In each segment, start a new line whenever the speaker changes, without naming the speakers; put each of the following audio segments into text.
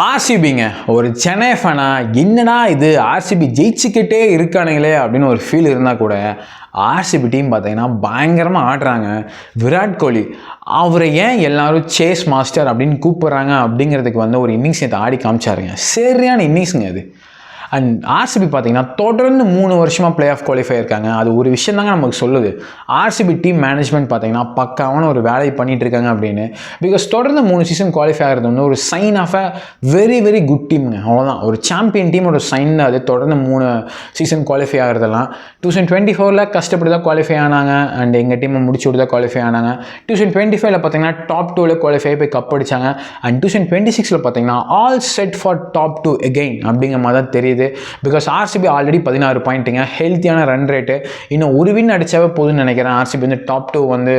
ஆர்சிபிங்க ஒரு சென்னை ஃபேனா என்னடா இது ஆர்சிபி ஜெயிச்சுக்கிட்டே இருக்கானுங்களே அப்படின்னு ஒரு ஃபீல் இருந்தால் கூட ஆர்சிபி டீம் பார்த்தீங்கன்னா பயங்கரமாக ஆடுறாங்க. விராட் கோலி அவரை ஏன் எல்லாரும் சேஸ் மாஸ்டர் அப்படின்னு கூப்பிட்றாங்க அப்படிங்கிறதுக்கு ஒரு இன்னிங்ஸ் நேற்று ஆடி காமிச்சாருங்க. சரியான இன்னிங்ஸுங்க அது. அண்ட் ஆர்சிபி பார்த்தீங்கன்னா தொடர்ந்து 3 வருஷமாக பிளே ஆஃப் குவாலிஃபை இருக்காங்க. அது ஒரு விஷயம் தாங்க நமக்கு சொல்லுது. ஆர்சிபி டீம் மேனேஜ்மெண்ட் பார்த்தீங்கன்னா பக்காவான ஒரு வேலையை பண்ணிட்டு இருக்காங்க அப்படின்னு. பிகாஸ் தொடர்ந்து 3 சீசன் குவாலிஃபை ஆகிறது ஒரு sign off a very very good டீமுங்க. அவ்வளோதான், ஒரு சாம்பியன் டீமோட சைன் தான் அது. தொடர்ந்து 3 சீசன் குவாலிஃபை ஆகிறதெல்லாம் 2024 கஷ்டப்பட்டு தான் குவாலிஃபை ஆனாங்க. அண்ட் எங்கள் டீமை முடிச்சு விட்டு தான் குவாலிஃபை ஆனாங்க. 2025 பார்த்தீங்கன்னா டாப் 2 குவாலிஃபை போய் கப் அடிச்சாங்க. அண்ட் 2026 பார்த்தீங்கன்னா all set for top 2 again அப்படிங்கிற மாதிரி தான் தெரியுது. பிகாஸ் ஆர்சிபி ஆல்ரெடி 16 பாயிண்ட்டுங்க, ஹெல்த்தியான ரன் ரேட்டு. இன்னும் ஒரு வின் அடிச்சாவே போதுன்னு நினைக்கிறேன். ஆர்சிபி டாப் 2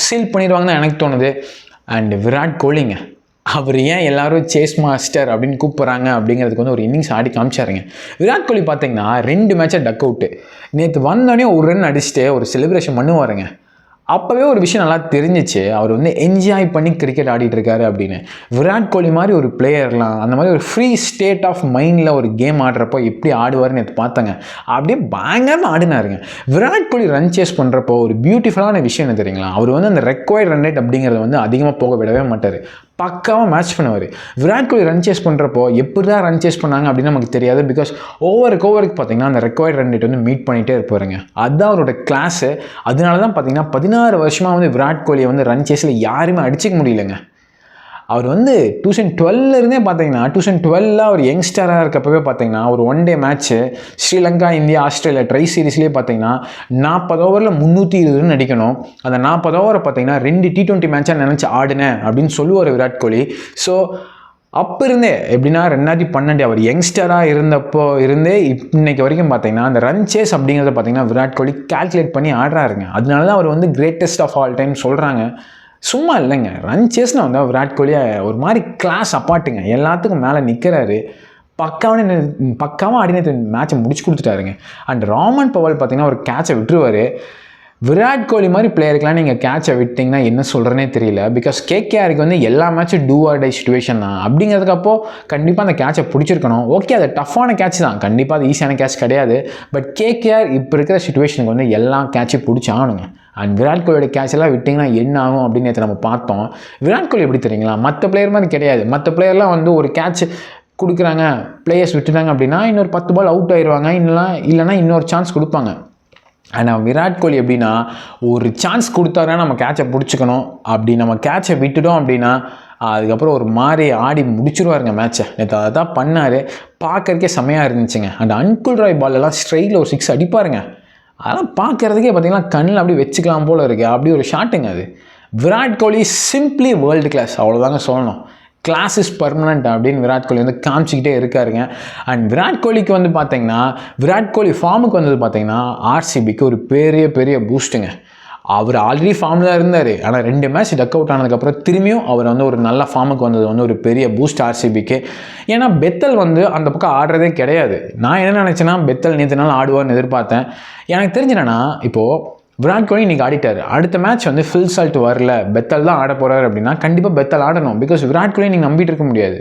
சீல் பண்ணிடுவாங்கன்னு எனக்கு தோணுது. அண்ட் விராட் கோலிங்க அவர் ஏன் எல்லாரும் சேஸ் மாஸ்டர் அப்படின்னு கூப்பிட்றாங்க அப்படிங்கிறதுக்கு ஒரு இன்னிங்ஸ் ஆடி காமிச்சாருங்க. விராட் கோலி பார்த்தீங்கன்னா 2 மேட்சை டக் அவுட்டு. நேற்று வந்தோடனே ஒரு ரன் அடிச்சுட்டு ஒரு செலிப்ரேஷன் பண்ணுவாருங்க. அப்போவே ஒரு விஷயம் நல்லா தெரிஞ்சிச்சு, அவர் என்ஜாய் பண்ணி கிரிக்கெட் ஆடிட்டு இருக்காரு அப்படின்னு. விராட் கோலி மாதிரி ஒரு பிளேயர்லாம் அந்த மாதிரி ஒரு ஃப்ரீ ஸ்டேட் ஆஃப் மைண்டில் ஒரு கேம் ஆடுறப்போ எப்படி ஆடுவார்னு நேற்று பார்த்தாங்க. அப்படியே பயங்கரமாக ஆடினாருங்க. விராட் கோலி ரன் சேஸ் பண்ணுறப்போ ஒரு பியூட்டிஃபுல்லான விஷயம் என்ன தெரியுங்களா, அவர் அந்த ரெக்வயர்ட் ரன் ரேட் அப்படிங்கிறத அதிகமாக போக விடவே மாட்டார். பக்காவாக மேட்ச் பண்ணுவார். விராட் கோலி ரன் சேஸ் பண்ணுறப்போ எப்படி தான் ரன் சேஸ் பண்ணாங்க அப்படின்னு நமக்கு தெரியாது. பிகாஸ் ஓவருக்கு பார்த்தீங்கன்னா அந்த ரெக்வயர்ட் ரன் ரேட் மீட் பண்ணிகிட்டே இருப்பாருங்க. அதுதான் அவரோட கிளாஸு. அதனால தான் பார்த்தீங்கன்னா 16 வருஷமாக விராட் கோலியை ரன் சேஸில் யாருமே அடிச்சிக்க முடியலைங்க. அவர் 2012 பார்த்தீங்கன்னா 2012 அவர் யங்ஸ்டராக இருக்கப்பவே பார்த்தீங்கன்னா ஒரு 1 day match Sri Lanka, India, Australia tri சீரீஸ்லேயே பார்த்தீங்கன்னா 40 ஓவரில் 320 ரன் அடிக்கணும். அந்த 40 ஓவரை பார்த்தீங்கன்னா 2 T20 மேட்சாக நினச்சி ஆடினேன் அப்படின்னு சொல்லுவார் விராட் கோலி. ஸோ அப்போ இருந்தே எப்படின்னா 2012 அவர் யங்ஸ்டராக இருந்தப்போ இருந்தே இன்னைக்கு வரைக்கும் பார்த்தீங்கன்னா அந்த ரன் சேஸ் அப்படிங்கிறத பார்த்தீங்கன்னா விராட் கோலி கால்குலேட் பண்ணி ஆடுறாருங்க. அதனால தான் அவர் கிரேட்டஸ்ட் ஆஃப் ஆல் டைம் சொல்கிறாங்க. சும்மா இல்லைங்க, ரன் சேஸ்னால் விராட் கோலியை ஒரு மாதிரி கிளாஸ் அப்பாட்டுங்க. எல்லாத்துக்கும் மேலே நிற்கிறாரு. பக்காவாக ஆடின மேட்சை முடிச்சு கொடுத்துட்டாருங்க. அண்ட் ராமன் பவல் பார்த்தீங்கன்னா ஒரு கேட்சை விட்டுருவார். விராட் கோலி மாதிரி பிளேயருக்கெலாம் நீங்கள் கேட்சை விட்டிங்கன்னா என்ன சொல்கிறேனே தெரியல. பிகாஸ் கேகேஆருக்கு எல்லா மேட்சும் டூ ஆர் டை சிச்சுவேஷன் தான். அப்படிங்கிறதுக்கப்போ கண்டிப்பாக அந்த கேட்சை பிடிச்சிருக்கணும். ஓகே, அது டஃப்பான கேட்ச் தான், கண்டிப்பாக அது ஈஸியான கேட்ச் கிடையாது. பட் கேகேஆர் இப்போ இருக்கிற சிச்சுவேஷனுக்கு எல்லா கேட்சையும் பிடிச்சி ஆகணுங்க. அண்ட் விராட் கோலியோட கேட்ச் எல்லாம் விட்டிங்கன்னா என்ன ஆகும் அப்படின்னு நேற்று நம்ம பார்த்தோம். விராட் கோலி எப்படி தெரியுங்களா, மற்ற பிளேயர் மாதிரி கிடையாது. மற்ற பிளேயர்லாம் ஒரு கேட்ச் கொடுக்குறாங்க, பிளேயர்ஸ் விட்டுட்டாங்க அப்படின்னா இன்னொரு 10 பால் அவுட் ஆயிடுவாங்க, இல்லைனா இன்னொரு சான்ஸ் கொடுப்பாங்க. ஆனால் விராட் கோலி எப்படின்னா ஒரு சான்ஸ் கொடுத்தாருன்னா நம்ம கேட்சை பிடிச்சிக்கணும். அப்படி நம்ம கேட்சை விட்டுட்டோம் அப்படின்னா அதுக்கப்புறம் ஒரு மாதிரி ஆடி முடிச்சிருவாருங்க மேட்சை. நேற்று அதை தான் பண்ணார். பார்க்கறதுக்கே செம்மையாக இருந்துச்சுங்க. அண்ட் அன்குல் ராய் பாலெல்லாம் ஸ்ட்ரைட்டில் ஒரு 6 அடிப்பாருங்க. அதெல்லாம் பார்க்குறதுக்கே பார்த்தீங்கன்னா கண்ணில் அப்படியே வச்சுக்கலாம் போல் இருக்குது. அப்படி ஒரு ஷாட்டுங்க அது. Virat Kohli simply world class, அவ்வளோதாங்க சொல்லணும். கிளாஸ் இஸ் பர்மனண்ட் அப்படின்னு விராட் கோலி காமிச்சிக்கிட்டே இருக்காருங்க. அண்ட் விராட் கோலிக்கு பார்த்தீங்கன்னா விராட் கோலி ஃபார்முக்கு பார்த்தீங்கன்னா ஆர்சிபிக்கு ஒரு பெரிய பூஸ்ட்டுங்க. அவர் ஆல்ரெடி ஃபார்மில் தான் இருந்தார். ஆனால் 2 மேட்ச் டக் அவுட் ஆனதுக்கப்புறம் திரும்பியும் அவர் ஒரு நல்ல ஃபார்முக்கு வந்தது ஒரு பெரிய பூஸ்ட் ஆர்சிபிக்கு. ஏன்னா பெத்தல் அந்த பக்கம் ஆடுறதே கிடையாது. நான் என்ன நினச்சேன்னா பெத்தல் நேற்று நாள் ஆடுவார்னு எதிர்பார்த்தேன். எனக்கு தெரிஞ்சினா இப்போது விராட் கோலி இன்றைக்கி ஆடிட்டார். அடுத்த மேட்ச் ஃபில் சால்ட் வரல, பெத்தல் தான் ஆட போகிறார் அப்படின்னா கண்டிப்பாக பெத்தல் ஆடணும். பிகாஸ் விராட் கோலி நீங்கள் நம்பிட்டு இருக்க முடியாது.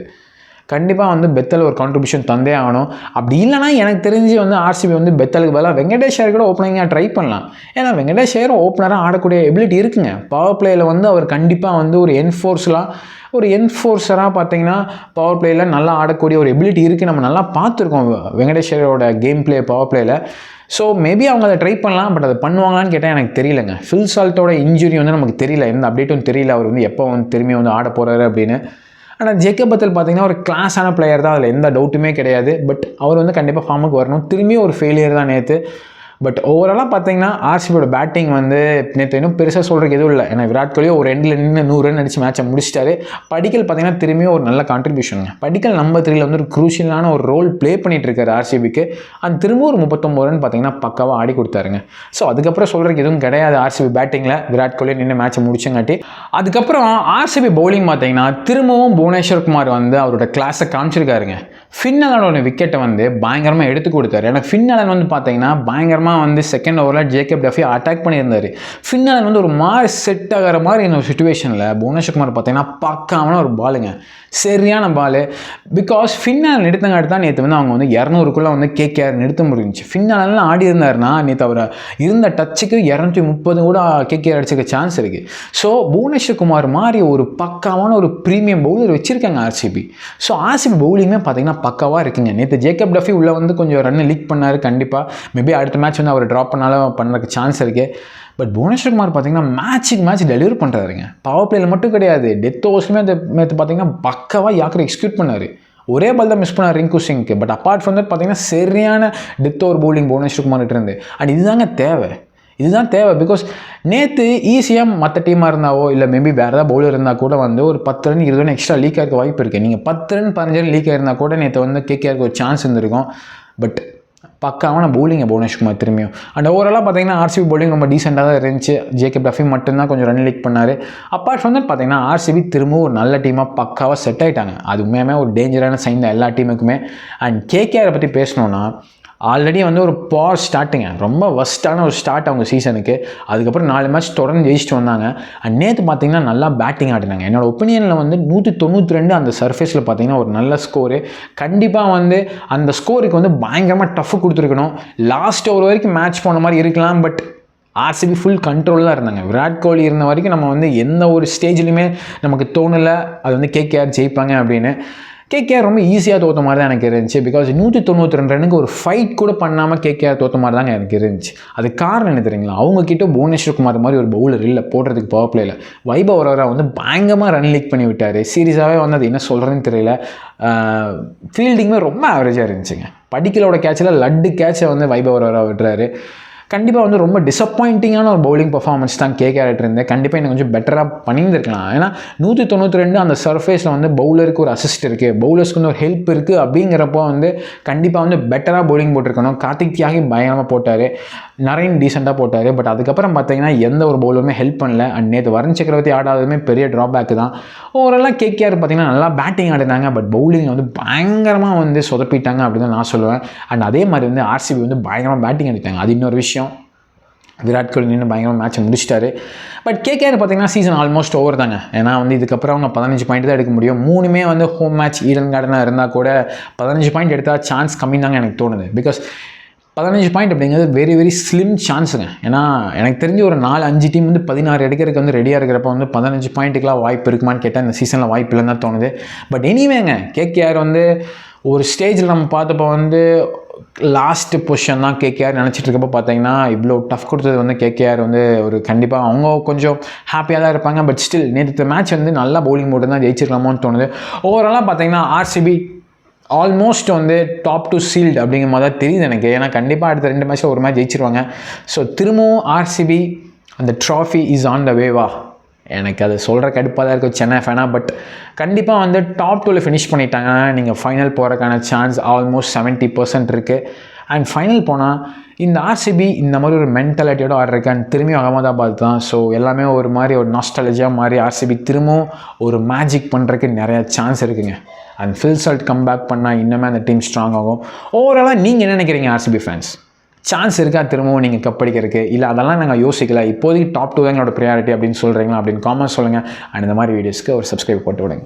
கண்டிப்பாக பெத்தல் ஒரு கான்ட்ரிபியூஷன் தந்தே ஆகணும். அப்படி இல்லைனா எனக்கு தெரிஞ்சு ஆர்சிபி பெத்தலுக்கு பதிலாக வெங்கடேஷ் ஐயர் கூட ஓப்பனிங்காக ட்ரை பண்ணலாம். ஏன்னா வெங்கடேஷ் ஐயர் ஓப்பனராக ஆடக்கூடிய எபிலிட்டி இருக்குங்க. பவர் பிளேயில் அவர் கண்டிப்பாக ஒரு என்ஃபோர்ஸராக பார்த்தீங்கன்னா பவர் பிளேயில் நல்லா ஆடக்கூடிய ஒரு எபிலிட்டி இருக்குது. நம்ம நல்லா பார்த்துருக்கோம் வெங்கடேஷ் ஐயரோட கேம் பிளே பவர் பிளேயில். ஸோ மேபி அவங்க அதை ட்ரை பண்ணலாம். பட் அதை பண்ணுவாங்களான்னு கேட்டால் எனக்கு தெரியலங்க. ஃபில் சால்ட்டோட இன்ஜுரி நமக்கு தெரியல, எந்த அப்டேட்டும் தெரியல. அவர் எப்போ திரும்பி ஆட போகிறாரு அப்படின்னு. ஆனால் ஜேக்கப் பத்தல் பார்த்தீங்கன்னா ஒரு கிளாஸான பிளேயர் தான், அதில் எந்த டவுட்டுமே கிடையாது. பட் அவர் கண்டிப்பாக ஃபார்முக்கு வரணும். திரும்பியும் ஒரு ஃபெயிலியர் தான் நேற்று. பட் ஓவராலாக பார்த்தீங்கன்னா ஆர்சிபியோட பேட்டிங் நேற்று இன்னும் பெருசாக சொல்கிறதுக்கு எதுவும் இல்லை. ஏன்னா விராட் கோலியோ ஒரு 2 நின்று 100 ரன் அடித்து மேட்சை முடிச்சிட்டாரு. படிக்கல் பார்த்தீங்கன்னா திரும்பியும் ஒரு நல்ல கான்ட்ரிபியூஷனுங்க. படிக்கல் நம்பர் 3 ஒரு குரூஷியலான ஒரு ரோல் ப்ளே பண்ணிட்டு இருக்காரு ஆர்சிபிக்கு. அந்த திரும்ப ஒரு 39 ரன் பார்த்தீங்கன்னா பக்காவாக ஆடி கொடுத்தாருங்க. ஸோ அதுக்கப்புறம் சொல்கிறதுக்கு எதுவும் கிடையாது. ஆர்சிபி பேட்டிங்கில் விராட் கோலி நின்று மேட்சை முடிச்சங்காட்டி அதுக்கப்புறம் ஆர்சிபி பவுலிங் பார்த்தீங்கன்னா திரும்பவும் புவனேஸ்வர் குமார் அவரோட கிளாஸை காமிச்சிருக்காருங்க. ஃபின் அலனோட விக்கெட்டை பயங்கரமாக எடுத்து கொடுத்தாரு. ஏன்னா ஃபின் அலன் பார்த்தீங்கன்னா பயங்கரமாக பயங்கரமாக வந்து செகண்ட் ஓவரில் ஜேக்கப் டஃபி அட்டாக் பண்ணியிருந்தார். ஃபின்னாலன் வந்து ஒரு மாதிரி செட் ஆகிற மாதிரி இந்த ஒரு சுச்சுவேஷனில் புவனேஸ்வர் பார்த்தீங்கன்னா பக்காவான ஒரு பாலுங்க, சரியான பால். பிகாஸ் ஃபின்னாலன் எடுத்தங்காட்டி தான் நேற்று வந்து அவங்க வந்து 200க்குள்ளே வந்து கேகேஆர் நிறுத்த முடிஞ்சிச்சு. ஃபின்னாலன்லாம் ஆடி இருந்தாருன்னா நேற்று அவர் இருந்த டச்சுக்கு 230 கூட கேகேஆர் அடிச்சுக்க சான்ஸ் இருக்குது. ஸோ புவனேஸ்வர் மாதிரி ஒரு பக்காவான ஒரு ப்ரீமியம் பவுலர் வச்சுருக்காங்க ஆர்சிபி. ஸோ ஆர்சிபி பவுலிங்குமே பார்த்தீங்கன்னா பக்காவாக இருக்குங்க. நேற்று ஜேக்கப் டஃபி உள்ளே வந்து கொஞ்சம் ரன் லீக் பண்ணார். கண்டிப்பாக மேபி அடுத்த மேட்ச் வந்து அவர் ட்ராப் பண்ணாலும் பண்ணுறதுக்கு சான்ஸ் இருக்குது. பட் புவனேஸ்வர் பார்த்தீங்கன்னா மேட்சுக்கு மேட்ச் டெலிவரி பண்ணுறாருங்க. பவர் பிளேயில் மட்டும் கிடையாது, டெத் ஓவர்ஸுமே அந்த நேற்று பார்த்தீங்கன்னா பக்காவாக யாக்கரை எக்ஸிக்யூட் பண்ணார். ஒரே பால் தான் மிஸ் பண்ணார் ரிங்கு சிங்க்கு. பட் அப்பார்ட் ஃப்ரம் தட் பார்த்தீங்கன்னா சரியான டெத் ஓவர் பவுலிங் புவனேஸ்வர் இருந்து. அண்ட் இதுதாங்க தேவை, இதுதான் தேவை. பிகாஸ் நேற்று ஈஸியாக மற்ற டீமாக இருந்தாவோ இல்லை மேபி வேறு ஏதாவது பவுலர் இருந்தால் கூட வந்து ஒரு 10 ரன் 20 ரன் எக்ஸ்ட்ரா லீக் ஆகிருக்க வாய்ப்பு இருக்குது. நீங்கள் 10 ரன் 15 ரன் லீக் ஆகிருந்தால் கூட நேற்று வந்து கேகேஆருக்கு ஒரு சான்ஸ் இருந்திருக்கும். பட் பக்காவான பவுலிங்கை புவனேஸ்வர் திரும்பியும். அண்ட் ஓவராலாக பார்த்தீங்கன்னா ஆர்சிபி பவுலிங் ரொம்ப டீசெண்டாக தான் இருந்துச்சு. ஜேக்கப் டஃபி மட்டும்தான் கொஞ்சம் ரன் லீக் பண்ணார். அப்பார்ட் ஃப்ரம் தட் பார்த்தீங்கன்னா ஆர்சிபி திரும்பவும் ஒரு நல்ல டீமாக பக்காவாக செட் ஆகிட்டாங்க. அது உண்மையாகவே ஒரு டேஞ்சரான சைன் தான் எல்லா டீமுக்குமே. அண்ட் கேகேஆரை பற்றி பேசணுன்னா ஆல்ரெடி வந்து ஒரு பார் ஸ்டார்ட்டுங்க, ரொம்ப ஒஸ்ட்டான ஒரு ஸ்டார்ட் அவங்க சீசனுக்கு. அதுக்கப்புறம் 4 மேட்ச் தொடர்ந்து ஜெயிச்சுட்டு வந்தாங்க. அண்ட் நேற்று பார்த்தீங்கன்னா நல்லா பேட்டிங் ஆடினாங்க. என்னோட ஒப்பீனியனில் வந்து 192 அந்த சர்ஃபேஸில் பார்த்தீங்கன்னா ஒரு நல்ல ஸ்கோரு. கண்டிப்பாக வந்து அந்த ஸ்கோருக்கு வந்து பயங்கரமாக டஃப் கொடுத்துருக்கணும். லாஸ்ட் ஓவர் வரைக்கும் மேட்ச் போன மாதிரி இருக்கலாம். பட் ஆர்சிபி ஃபுல் கண்ட்ரோலாக இருந்தாங்க. விராட் கோலி இருந்த வரைக்கும் நம்ம வந்து எந்த ஒரு ஸ்டேஜ்லையுமே நமக்கு தோணலை அது வந்து கேகேஆர் ஜெயிப்பாங்க அப்படின்னு. கேகேஆர் ரொம்ப ஈஸியாக தோற்ற மாதிரி தான் எனக்கு இருந்துச்சு. பிகாஸ் 192 ரன்னுக்கு ஒரு ஃபைட் கூட பண்ணாமல் கேகேஆர் தோற்ற மாதிரி தாங்க எனக்கு இருந்துச்சு. அது காரணம் என்ன தெரியுங்களா, அவங்கக்கிட்ட புவனேஸ்வர் மாதிரி ஒரு பவுலர் இல்லை போடுறதுக்கு பவர் பிளேயில். வைபவ் ஒரேரா வந்து பயங்கரமாக ரன் லீக் பண்ணி விட்டார். சீரியஸாகவே வந்து அது என்ன சொல்கிறதுன்னு தெரியல. ஃபீல்டிங்குமே ரொம்ப ஆவரேஜாக இருந்துச்சுங்க. படிக்கலோட கேட்சில் லட்டு கேட்சை வந்து வைபவ் ஒரேரா விட்டுறாரு. கண்டிப்பாக வந்து ரொம்ப டிசப்பாயிண்டிங்கான ஒரு பவுலிங் பர்ஃபார்மன்ஸ் தான் கேகேஆர் இருந்தேன். கண்டிப்பாக எனக்கு கொஞ்சம் பெட்டராக பண்ணியிருந்திருக்கலாம். ஏன்னா 192 அந்த சர்ஃபேஸில் வந்து பவுலருக்கு ஒரு அசிஸ்ட் இருக்குது, பவுலர்ஸ்க்கு வந்து ஒரு ஹெல்ப் இருக்குது. அப்படிங்கிறப்போ வந்து கண்டிப்பாக வந்து பெட்டராக பவுலிங் போட்டிருக்கணும். கார்த்திக் தியாகி பயங்கரமாக போட்டார், நரேன் டீசெண்டாக போட்டார். பட் அதுக்கப்புறம் பார்த்தீங்கன்னா எந்த ஒரு பவுலருமே ஹெல்ப் பண்ணல. அண்ட் நேற்று வருண் சக்கரவர்த்தி ஆடாததுமே பெரிய ட்ராபேக் தான். ஓவராலாக கேகேஆர் பார்த்தீங்கன்னா நல்லா பேட்டிங் ஆடினாங்க. பட் பவுலிங் வந்து பயங்கரமாக வந்து சொதப்பிட்டாங்க அப்படின்னு தான் நான் சொல்லுவேன். அண்ட் அதே மாதிரி வந்து ஆர்சிபி வந்து பயங்கரமாக பேட்டிங் ஆடிட்டாங்க. அது இன்னொரு விஷயம். விராட் கோலி நின்று பயங்கரமாக மேட்சை முடிச்சிட்டாரு. பட் கேகேஆர் பார்த்தீங்கன்னா சீசன் ஆல்மோஸ்ட் ஓவர் தாங்க. ஏன்னா வந்து இதுக்கப்புறம் அவங்க 15 பாயிண்ட் தான் எடுக்க முடியும். 3மே வந்து ஹோம் மேட்ச் ஈடன் கார்டனாக இருந்தால் கூட 15 பாயிண்ட் எடுத்தால் சான்ஸ் கம்மி தாங்க எனக்கு தோணுது. பிகாஸ் 15 பாயிண்ட் அப்படிங்கிறது வெரி வெரி ஸ்லிம் சான்ஸுங்க. ஏன்னா எனக்கு தெரிஞ்சு ஒரு 4-5 டீம் வந்து 16 எடுக்கிறதுக்கு வந்து ரெடியாக இருக்கிறப்ப வந்து 15 பாயிண்ட்டுக்கெலாம் வாய்ப்பு இருக்குமான்னு கேட்டால் இந்த சீசனில் வாய்ப்பு இல்லைன்னு தான் தோணுது. பட் எனிவேங்க கேகேஆர் வந்து ஒரு ஸ்டேஜில் நம்ம பார்த்தப்போ வந்து லாஸ்ட் பொசிஷன் தான் கேகேஆர் நினச்சிட்டு இருக்கப்போ பார்த்தீங்கன்னா இவ்வளோ டஃப் கொடுத்தது வந்து கேகேஆர் வந்து ஒரு கண்டிப்பாக அவங்க கொஞ்சம் ஹாப்பியாக தான் இருப்பாங்க. பட் ஸ்டில் நேற்று மேட்ச் வந்து நல்லா பவுலிங் போட்டு தான் ஜெயிச்சிருக்கலாமோன்னு தோணுது. ஓவராலாக பார்த்தீங்கன்னா ஆர்சிபி ஆல்மோஸ்ட் வந்து டாப் டு சீல்டு அப்படிங்கிற மாதிரி தான் தெரியுது எனக்கு. ஏன்னா கண்டிப்பாக அடுத்த 2 மேட்ச்சில் ஒரு மேட்ச் ஜெயிச்சிருவாங்க. ஸோ திரும்பவும் ஆர்சிபி அந்த ட்ராஃபி இஸ் ஆன் த வேவா. எனக்கு அது சொல்கிற கடுப்பாக தான் இருக்கும் சென்னை ஃபேனாக. பட் கண்டிப்பாக வந்து டாப் 2ல் ஃபினிஷ் பண்ணிட்டாங்க. நீங்கள் ஃபைனல் போகிறதுக்கான சான்ஸ் ஆல்மோஸ்ட் 70% இருக்குது. அண்ட் ஃபைனல் போனால் இந்த ஆர்சிபி இந்த மாதிரி ஒரு மென்டாலிட்டியோட ஆடுறதுக்கான திரும்பி அகமதாபாத் தான். ஸோ எல்லாமே ஒரு மாதிரி ஒரு நாஸ்டாலஜியாக மாதிரி ஆர்சிபி திரும்பவும் ஒரு மேஜிக் பண்ணுறதுக்கு நிறையா சான்ஸ் இருக்குங்க. அண்ட் ஃபில் சால்ட் கம்பேக் பண்ணால் இன்னுமே அந்த டீம் ஸ்ட்ராங் ஆகும். ஓவராலாக நீங்கள் என்ன நினைக்கிறீங்க ஆர்சிபி ஃபேன்ஸ்? சான்ஸ் இருக்கா திரும்பவும் நீங்கள் கப் அடிக்கிறதுக்கு? இல்லை அதெல்லாம் நாங்கள் யோசிக்கல, இப்போதைக்கு டாப் 2 தான் எங்களோட ப்ரையாரிட்டி அப்படின்னு சொல்கிறீங்களா அப்படின்னு காமெண்ட்ஸ் சொல்லுங்கள். அண்ட் இந்த மாதிரி வீடியோஸ்க்கு ஒரு சப்ஸ்கிரைப் போட்டு விடுங்க.